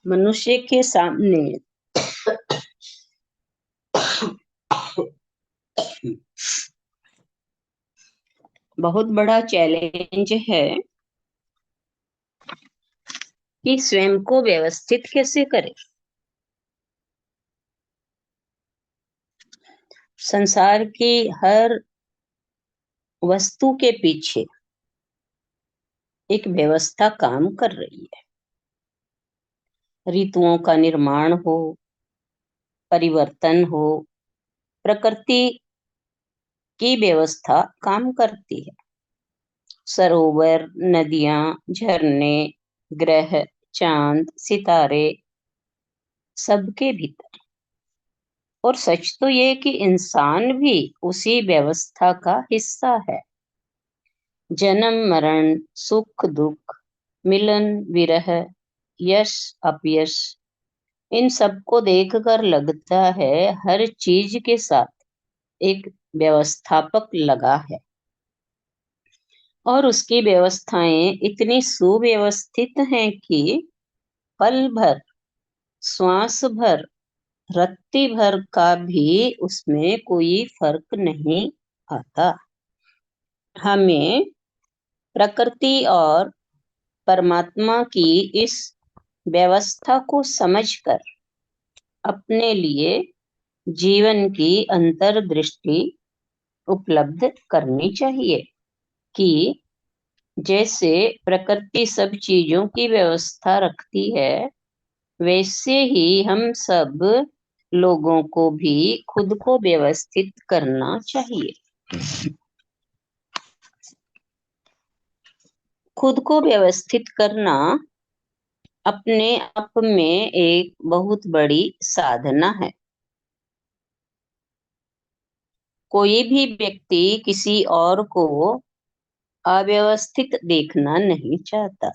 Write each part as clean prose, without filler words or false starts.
मनुष्य के सामने बहुत बड़ा चैलेंज है कि स्वयं को व्यवस्थित कैसे करे। संसार की हर वस्तु के पीछे एक व्यवस्था काम कर रही है। ऋतुओं का निर्माण हो, परिवर्तन हो, प्रकृति की व्यवस्था काम करती है। सरोवर, नदियां, झरने, ग्रह, चांद, सितारे, सबके भीतर। और सच तो ये कि इंसान भी उसी व्यवस्था का हिस्सा है। जन्म मरण, सुख दुख, मिलन विरह, यश अपयश, इन सबको देखकर लगता है हर चीज के साथ एक व्यवस्थापक लगा है। और उसकी व्यवस्थाएं इतनी सुव्यवस्थित हैं कि पल भर, श्वास भर, रत्ती भर का भी उसमें कोई फर्क नहीं आता। हमें प्रकृति और परमात्मा की इस व्यवस्था को समझकर अपने लिए जीवन की अंतर्दृष्टि उपलब्ध करनी चाहिए कि जैसे प्रकृति सब चीजों की व्यवस्था रखती है, वैसे ही हम सब लोगों को भी खुद को व्यवस्थित करना चाहिए। खुद को व्यवस्थित करना अपने आप में एक बहुत बड़ी साधना है। कोई भी व्यक्ति किसी और को अव्यवस्थित देखना नहीं चाहता।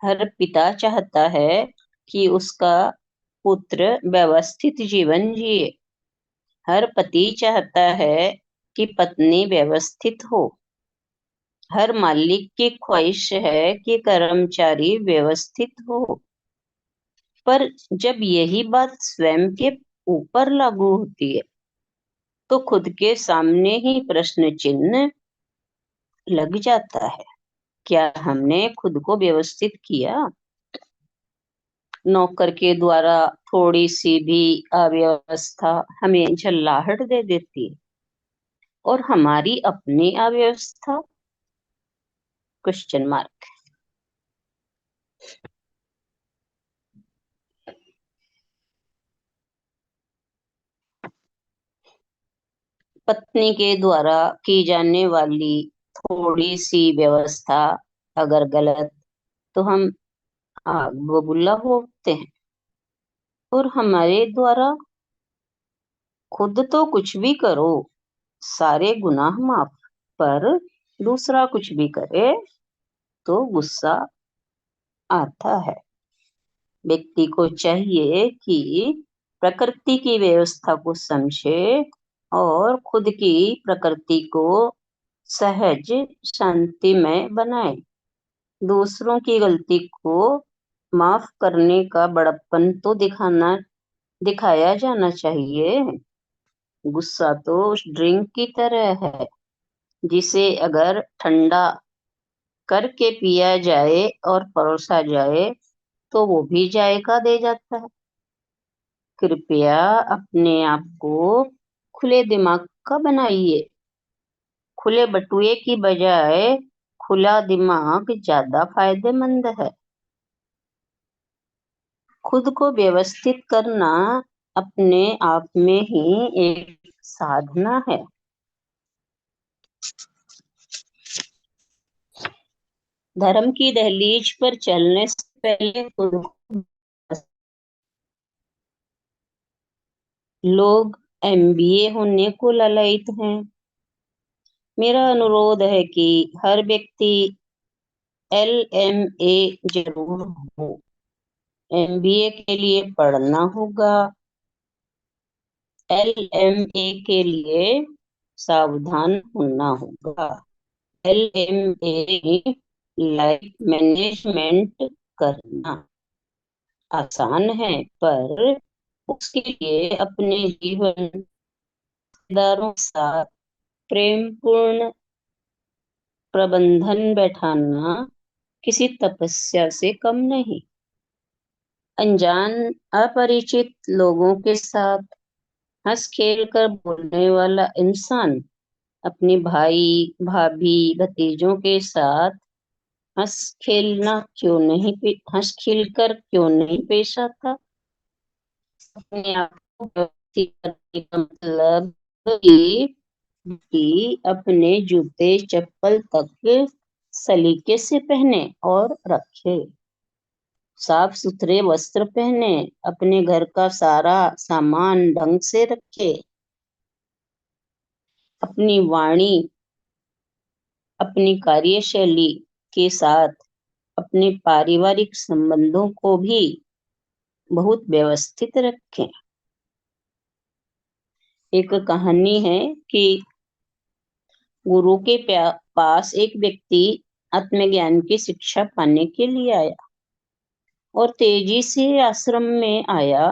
हर पिता चाहता है कि उसका पुत्र व्यवस्थित जीवन जिए। हर पति चाहता है कि पत्नी व्यवस्थित हो। हर मालिक की ख्वाहिश है कि कर्मचारी व्यवस्थित हो। पर जब यही बात स्वयं के ऊपर लागू होती है तो खुद के सामने ही प्रश्न चिन्ह लग जाता है। क्या हमने खुद को व्यवस्थित किया? नौकर के द्वारा थोड़ी सी भी अव्यवस्था हमें झल्लाहट दे देती है, और हमारी अपनी अव्यवस्था क्वेश्चन मार्क। पत्नी के द्वारा की जाने वाली थोड़ी सी व्यवस्था अगर गलत, तो हम आग बबूला होते हैं। और हमारे द्वारा खुद तो कुछ भी करो, सारे गुनाह माफ, पर दूसरा कुछ भी करे तो गुस्सा आता है। व्यक्ति को चाहिए कि प्रकृति की व्यवस्था को समझे और खुद की प्रकृति को सहज शांतिमय बनाए। दूसरों की गलती को माफ करने का बड़प्पन तो दिखाया जाना चाहिए। गुस्सा तो उस ड्रिंक की तरह है जिसे अगर ठंडा करके पिया जाए और परोसा जाए तो वो भी जायका दे जाता है। कृपया अपने आप को खुले दिमाग का बनाइए। खुले बटुए की बजाय खुला दिमाग ज्यादा फायदेमंद है। खुद को व्यवस्थित करना अपने आप में ही एक साधना है। धर्म की दहलीज पर चलने से पहले खुद को, लोग एमबीए होने को ललायित हैं। मेरा अनुरोध है कि हर व्यक्ति एलएमए जरूर हो। एमबीए के लिए पढ़ना होगा। एलएमए के लिए सावधान होना होगा। एलएमए लाइफ मैनेजमेंट करना। आसान है, पर उसके लिए अपने जीवन दारों के साथ प्रेम पूर्ण प्रबंधन बैठाना किसी तपस्या से कम नहीं। अनजान अपरिचित लोगों के साथ हंस खेल कर बोलने वाला इंसान अपने भाई भाभी भतीजों के साथ हंस खेल कर क्यों नहीं पेश आता। अपने आप को व्यवस्थित करने का मतलब कि अपने जूते चप्पल तक सलीके से पहने और रखे, साफ सुथरे वस्त्र पहने, अपने घर का सारा सामान ढंग से रखे, अपनी वाणी अपनी कार्यशैली के साथ अपने पारिवारिक संबंधों को भी बहुत व्यवस्थित रखें। एक कहानी है कि गुरु के पास एक व्यक्ति आत्मज्ञान की शिक्षा पाने के लिए आया और तेजी से आश्रम में आया।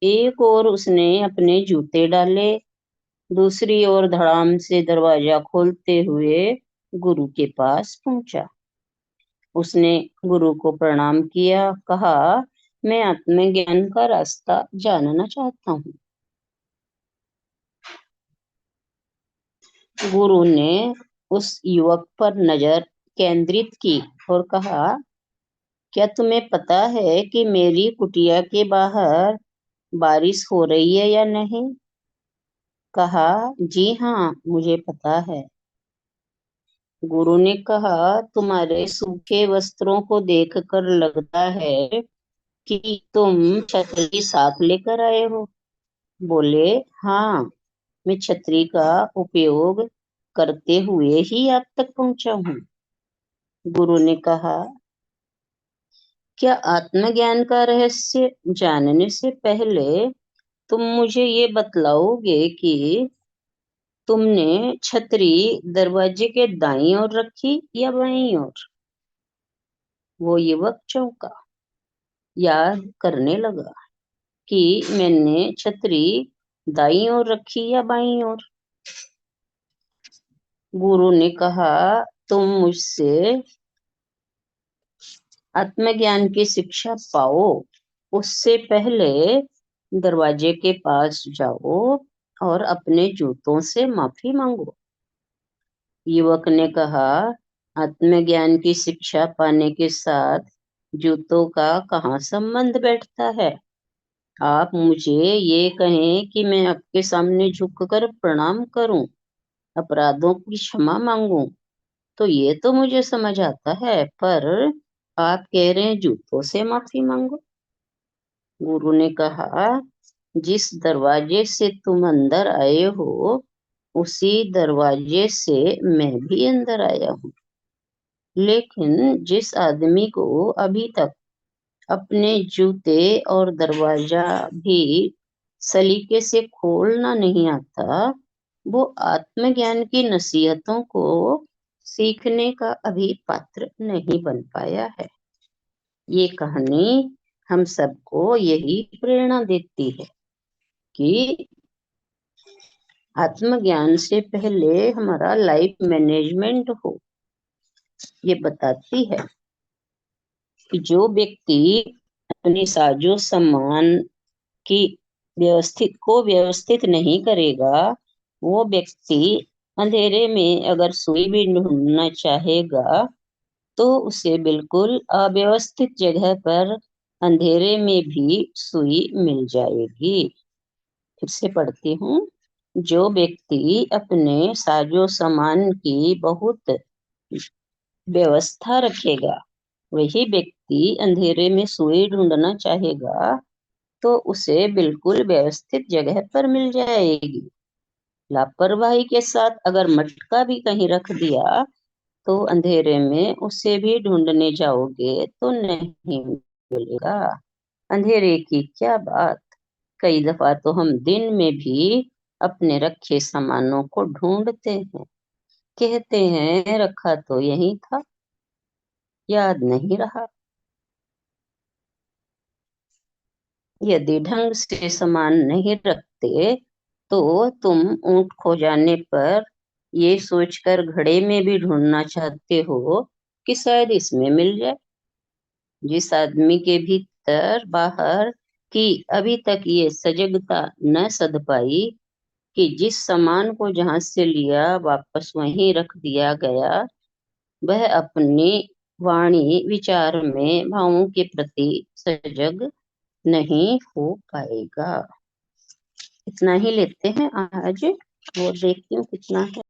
एक ओर उसने अपने जूते डाले, दूसरी ओर धड़ाम से दरवाजा खोलते हुए गुरु के पास पहुंचा। उसने गुरु को प्रणाम किया, कहा, मैं आत्मज्ञान का रास्ता जानना चाहता हूँ। गुरु ने उस युवक पर नजर केंद्रित की और कहा, क्या तुम्हें पता है कि मेरी कुटिया के बाहर बारिश हो रही है या नहीं? कहा, जी हाँ, मुझे पता है। गुरु ने कहा, तुम्हारे सूखे वस्त्रों को देखकर लगता है कि तुम छतरी साथ लेकर आए हो। बोले, हाँ, मैं छतरी का उपयोग करते हुए ही आप तक पहुंचा हूँ। गुरु ने कहा, क्या आत्मज्ञान का रहस्य जानने से पहले तुम मुझे ये बतलाओगे कि तुमने छतरी दरवाजे के दाईं ओर रखी या बाईं ओर? वो युवक चौंका, याद करने लगा कि मैंने छतरी दाईं ओर रखी या बाईं ओर। गुरु ने कहा, तुम मुझसे आत्मज्ञान की शिक्षा पाओ, उससे पहले दरवाजे के पास जाओ और अपने जूतों से माफी मांगो। युवक ने कहा, आत्मज्ञान की शिक्षा पाने के साथ जूतों का कहाँ संबंध बैठता है? आप मुझे ये कहें कि मैं आपके सामने झुककर प्रणाम करूं, अपराधों की क्षमा मांगूं, तो ये तो मुझे समझ आता है, पर आप कह रहे हैं जूतों से माफी मांगो। गुरु ने कहा, जिस दरवाजे से तुम अंदर आए हो, उसी दरवाजे से मैं भी अंदर आया हूँ। लेकिन जिस आदमी को अभी तक अपने जूते और दरवाजा भी सलीके से खोलना नहीं आता, वो आत्मज्ञान की नसीहतों को सीखने का अभी पात्र नहीं बन पाया है। ये कहानी हम सबको यही प्रेरणा देती है कि आत्मज्ञान से पहले हमारा लाइफ मैनेजमेंट हो। ये बताती है कि जो व्यक्ति अपनी साजो सामान की व्यवस्थित नहीं करेगा, वो व्यक्ति अंधेरे में अगर सुई भी ढूंढना चाहेगा तो उसे बिल्कुल अव्यवस्थित जगह पर अंधेरे में भी सुई मिल जाएगी। फिर से पढ़ती हूँ। जो व्यक्ति अपने साजो सामान की बहुत व्यवस्था रखेगा, वही व्यक्ति अंधेरे में सुई ढूंढना चाहेगा तो उसे बिल्कुल व्यवस्थित जगह पर मिल जाएगी। लापरवाही के साथ अगर मटका भी कहीं रख दिया तो अंधेरे में उसे भी ढूंढने जाओगे तो नहीं मिलेगा। अंधेरे की क्या बात, कई दफा तो हम दिन में भी अपने रखे सामानों को ढूंढते हैं, कहते हैं रखा तो यही था, याद नहीं रहा। यदि ढंग से सामान नहीं रखते तो तुम ऊंट खो जाने पर ये सोचकर घड़े में भी ढूंढना चाहते हो कि शायद इसमें मिल जाए। जिस आदमी के भीतर बाहर की अभी तक ये सजगता न सध पाई कि जिस सामान को जहां से लिया वापस वहीं रख दिया गया, वह अपनी वाणी विचार में भावों के प्रति सजग नहीं हो पाएगा। इतना ही लेते हैं आज, और देखती हूँ कितना है।